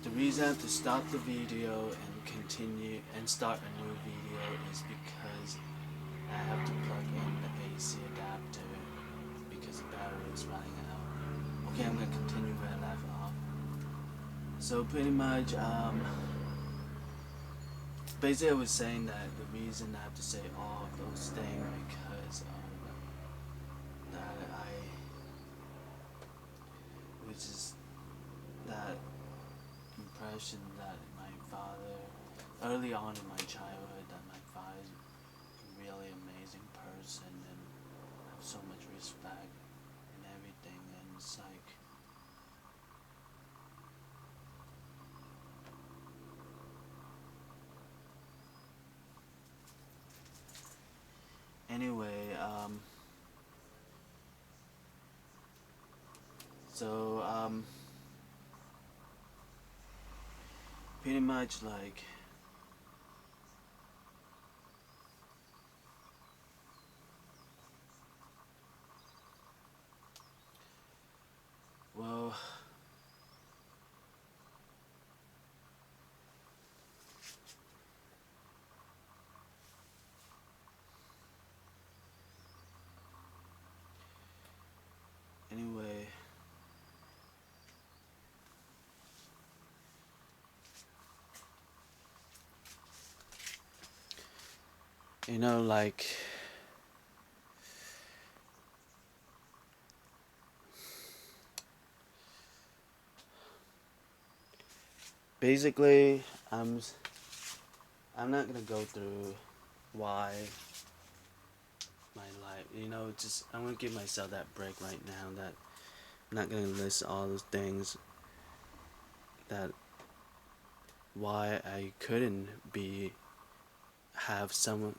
The reason I have to stop the video and continue and start a new video is because I have to plug in the AC adapter because the battery is running out. Okay, I'm gonna continue where I left off. So pretty much, basically I was saying that the reason I have to say all of those things because that which is that impression that my father, early on in my childhood, that my father is a really amazing person and I have so much respect and everything, and it's like, anyway, so, pretty much like, well, anyway, you know, like, basically, I'm not gonna go through why my life, you know, just I'm gonna give myself that break right now. That I'm not gonna list all those things that why I couldn't have someone,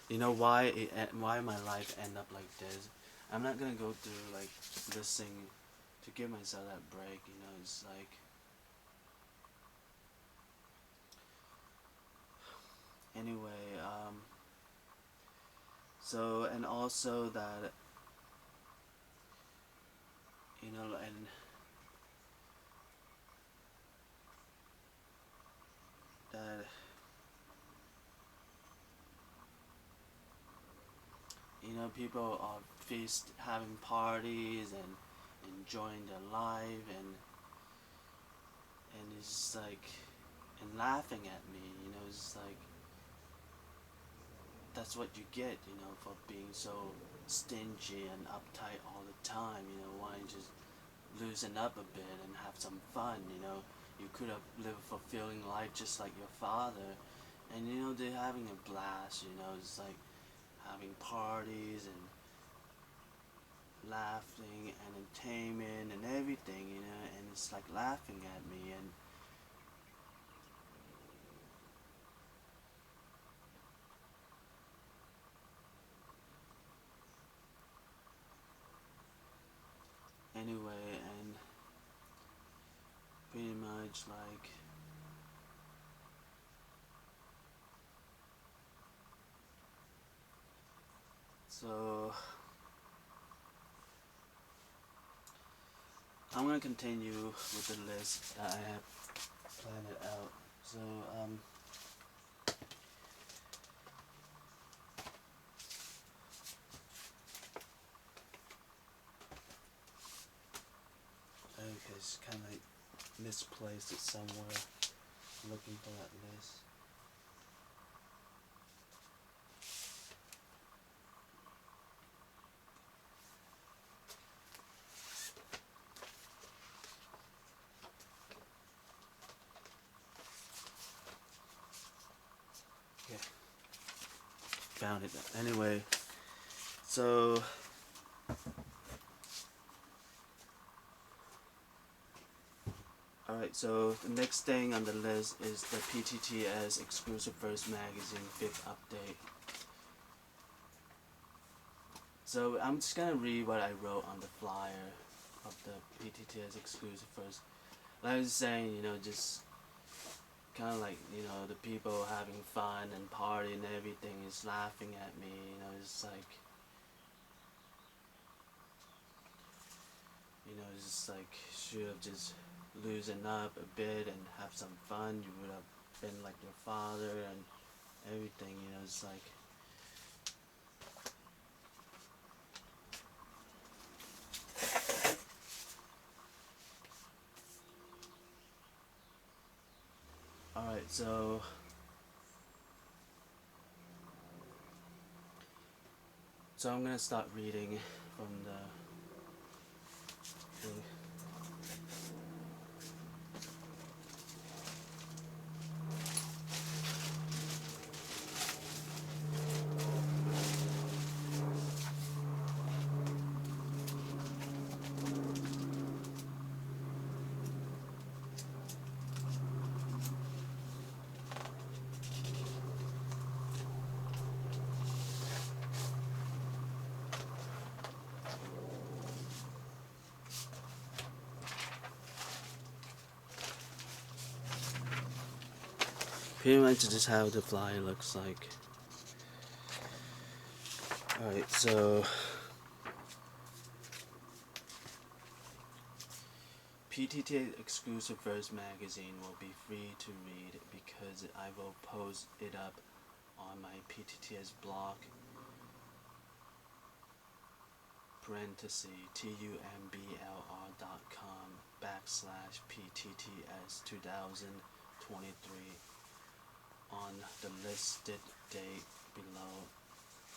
you know, why my life end up like this. I'm not gonna go through like listing to give myself that break. You know, it's like, anyway, so, and also that, you know, and that, you know, people are having parties and enjoying their life, and it's just like, and laughing at me, you know, it's like, that's what you get, you know, for being so stingy and uptight all the time, you know, why don't you just loosen up a bit and have some fun, you know. You could have lived a fulfilling life just like your father, and you know, they're having a blast, you know, it's like having parties and laughing and entertainment and everything, you know, and it's like laughing at me, and anyway, and pretty much like, so I'm gonna continue with the list that I have planned it out. So, okay, it's kind of like misplaced it somewhere. Looking for that list. Yeah, found it. Anyway, so alright, so the next thing on the list is the PTTS Exclusive First Magazine 5th update. So I'm just gonna read what I wrote on the flyer of the PTTS Exclusive First. Like I was saying, you know, just kind of like, you know, the people having fun and party and everything is laughing at me, you know, it's like, you know, it's just like, should have just loosen up a bit and have some fun. You would have been like your father and everything, you know. It's like, alright, so I'm gonna start reading from the thing. Pretty much just how the flyer looks like. Alright, so PTT exclusive verse magazine will be free to read because I will post it up on my PTTS blog tumbler.com/PTTS 2023 on the listed date below.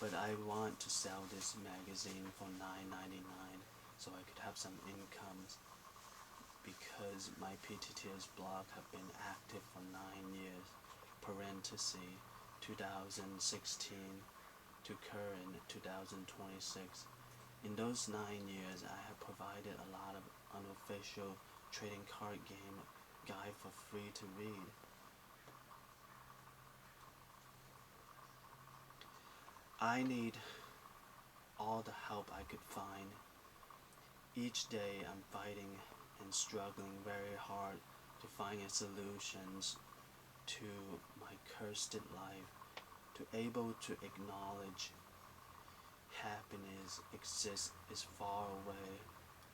But I want to sell this magazine for $9.99 so I could have some income, because my PTTS blog have been active for 9 years, 2016 to current 2026. In those 9 years, I have provided a lot of unofficial trading card game guide for free to read. I need all the help I could find. Each day I'm fighting and struggling very hard to find solutions to my cursed life, to able to acknowledge happiness exists is far away,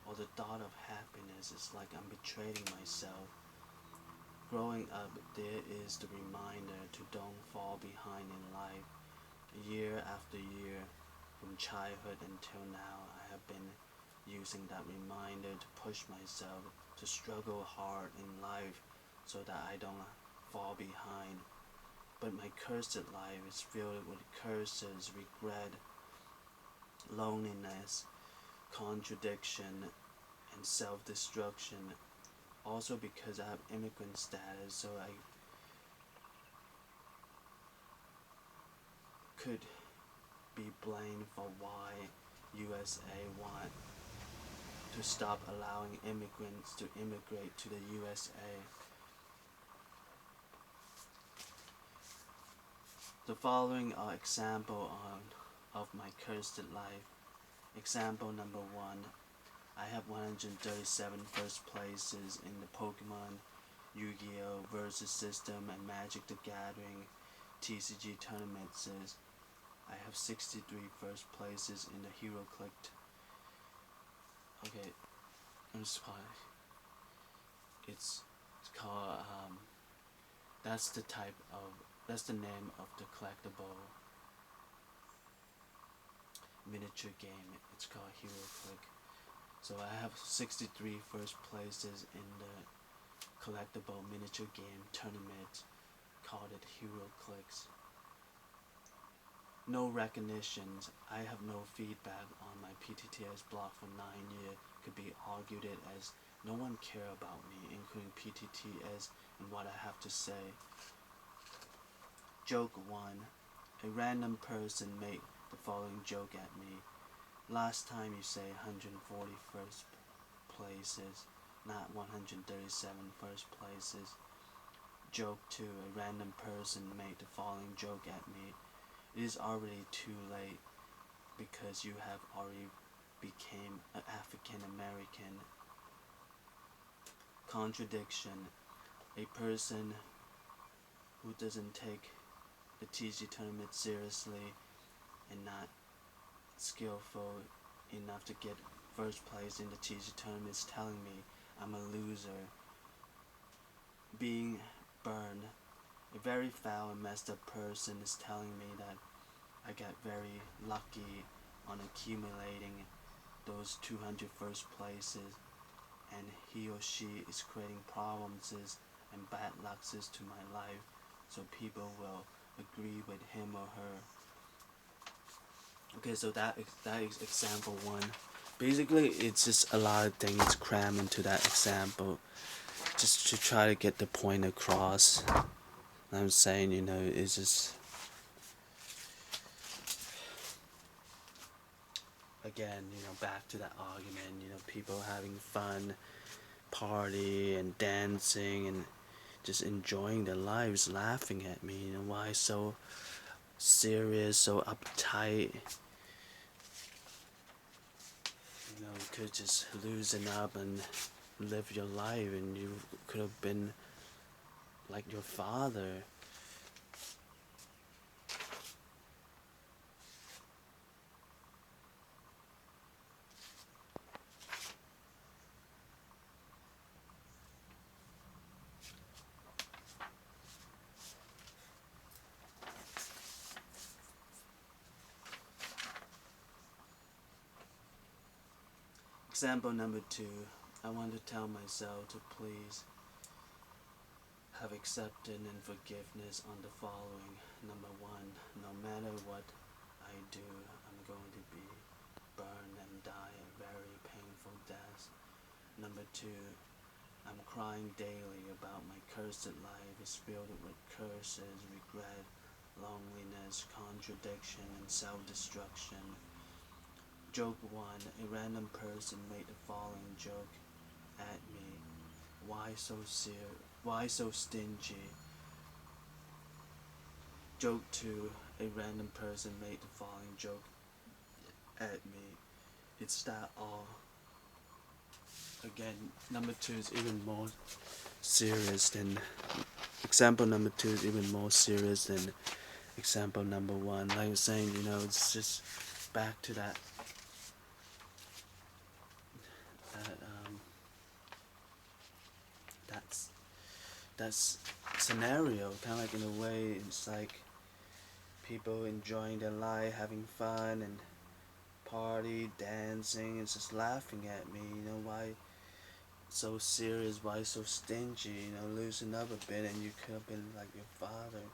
or the thought of happiness is like I'm betraying myself. Growing up, there is the reminder to don't fall behind in life. Year after year, from childhood until now, I have been using that reminder to push myself to struggle hard in life so that I don't fall behind. But my cursed life is filled with curses, regret, loneliness, contradiction, and self-destruction. Also because I have immigrant status, so I could be blamed for why USA want to stop allowing immigrants to immigrate to the USA. The following are examples of my cursed life. Example number 1. I have 137 first places in the Pokemon, Yu-Gi-Oh! Versus System, and Magic the Gathering TCG tournaments. I have 63 first places in the HeroClick. Okay, it's called, that's the name of the collectible miniature game. It's called HeroClick. So I have 63 first places in the collectible miniature game tournament called it HeroClicks. No recognitions. I have no feedback on my PTTS blog for 9 years. Could be argued it as no one care about me, including PTTS and what I have to say. Joke 1. A random person made the following joke at me. Last time you say 140 first places, not 137 first places. Joke 2. A random person made the following joke at me. It is already too late because you have already became an African American. Contradiction. A person who doesn't take the TCG tournament seriously and not skillful enough to get first place in the TCG tournament is telling me I'm a loser being burned. A very foul and messed up person is telling me that I got very lucky on accumulating those 200 first places, and he or she is creating problems and bad lucks to my life, so people will agree with him or her. Okay, so that is example one. Basically, it's just a lot of things crammed into that example, just to try to get the point across. I'm saying, it's just, again, back to that argument, people having fun, party and dancing and just enjoying their lives, laughing at me, why so serious, so uptight, you could just loosen up and live your life, and you could have been like your father. Example number 2, I want to tell myself to please have acceptance and forgiveness on the following. Number 1, no matter what I do, I'm going to be burned and die a very painful death. Number 2, I'm crying daily about my cursed life is filled with curses, regret, loneliness, contradiction, and self-destruction. Joke 1, a random person made the following joke at me. Why so stingy? Joke 2, a random person made the following joke at me. It's that all. Again, number 2 is even more serious than example number 2 is even more serious than example number 1. Like I was saying, it's just back to that that's scenario, kind of like in a way, it's like people enjoying their life, having fun and party, dancing, and just laughing at me, why so serious, why so stingy, loosen up a bit, and you could have been like your father.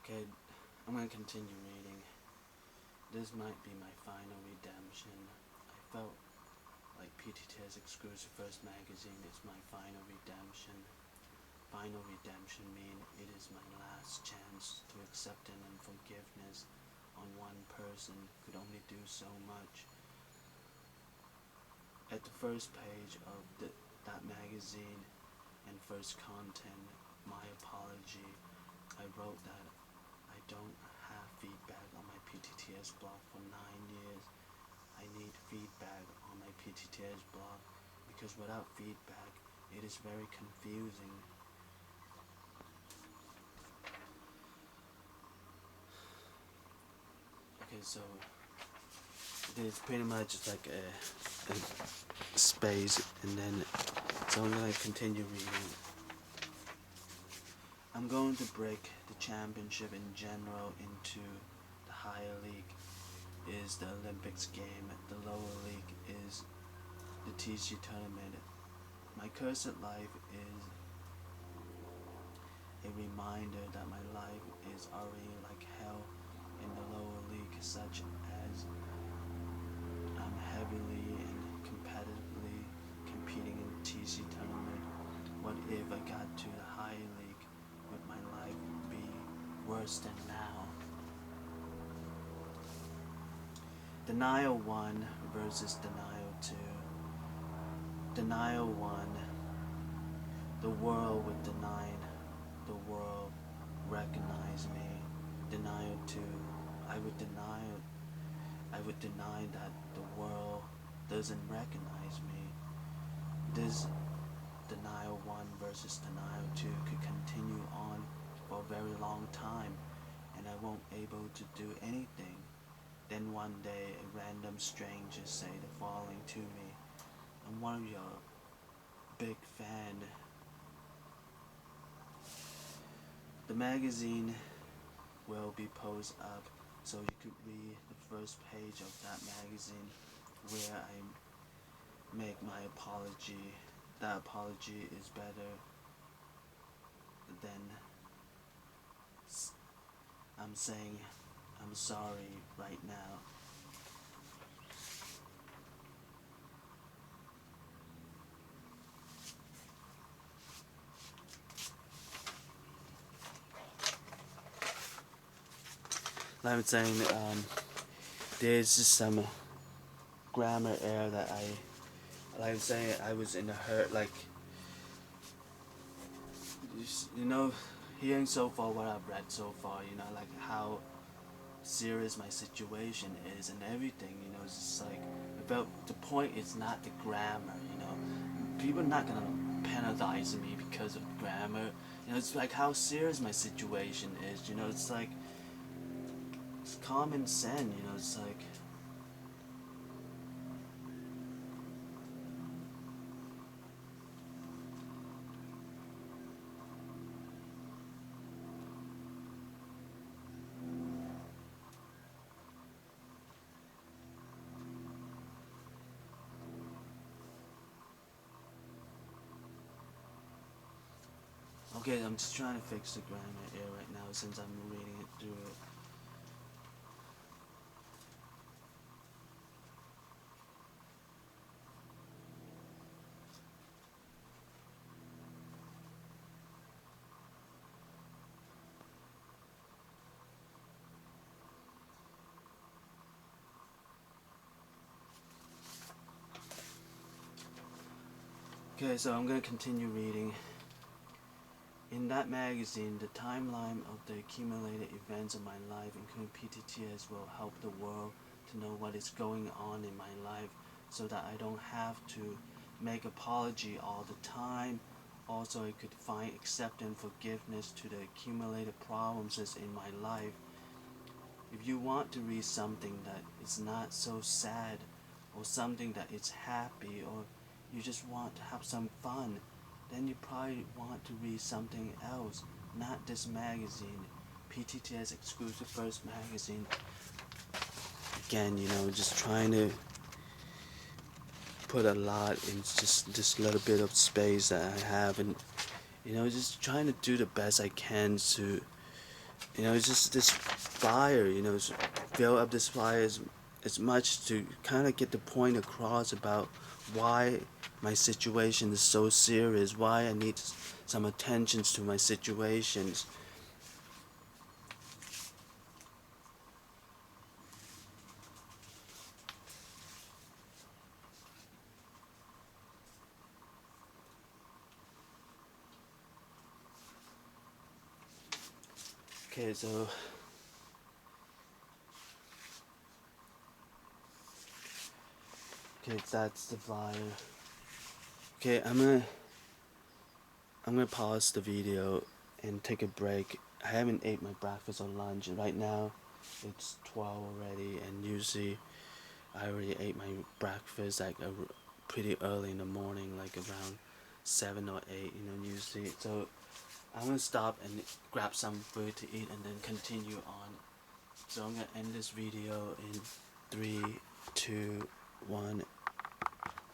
Okay, I'm going to continue reading. This might be my final redemption. I felt like PTT's exclusive first magazine is my final redemption. Final redemption means it is my last chance to acceptance and forgiveness on one person could only do so much. At the first page of that magazine and first content, my apology, I wrote that I don't have feedback on my PTTS blog for 9 years. I need feedback on my PTTS blog because without feedback, it is very confusing. Okay, so it's pretty much like a space, and then so I'm gonna continue reading. I'm going to break the championship in general into the higher league is the Olympics game, the lower league is the TCG tournament. My cursed life is a reminder that my life is already like hell in the lower league, such as I'm heavily and competitively competing in TCG tournament. What if I got to the higher league? Would my life be worse than now? Denial 1 versus Denial 2. Denial 1. The world would deny. The world recognize me. Denial 2. I would deny that the world doesn't recognize me. This denial 1 versus denial 2 could continue on for a very long time, and I won't able to do anything. Then one day a random stranger say the following to me: "I'm one of your big fan." The magazine will be posted up, so you could read the first page of that magazine where I make my apology. That apology is better than I'm saying I'm sorry right now. Like I'm saying, there's just some grammar error that like I'm saying, I was in a hurt, like, you know, hearing so far what I've read so far, you know, like how serious my situation is and everything, you know, it's just like, about the point is not the grammar, you know, people are not gonna penalize me because of grammar, you know, it's like how serious my situation is, you know, it's like, it's common sense, you know, it's like, okay, I'm just trying to fix the grammar error right now since I'm reading it through it. Okay, so I'm going to continue reading. In that magazine, the timeline of the accumulated events of my life, including PTTS, will help the world to know what is going on in my life so that I don't have to make apology all the time. Also, I could find acceptance and forgiveness to the accumulated problems in my life. If you want to read something that is not so sad, or something that is happy, or you just want to have some fun, then you probably want to read something else, not this magazine. PTTS exclusive first magazine. Again, you know, just trying to put a lot in just this little bit of space that I have, and you know, just trying to do the best I can to, you know, it's just this fire, you know, fill up this fire as much to kind of get the point across about why my situation is so serious, why I need some attention to my situations. Okay, so okay, that's the flyer. Okay, I'm gonna pause the video and take a break. I haven't ate my breakfast or lunch. Right now, it's 12 already, and usually I already ate my breakfast like pretty early in the morning, like around 7 or 8. You know, usually. So I'm gonna stop and grab some food to eat, and then continue on. So I'm gonna end this video in 3, 2, 1.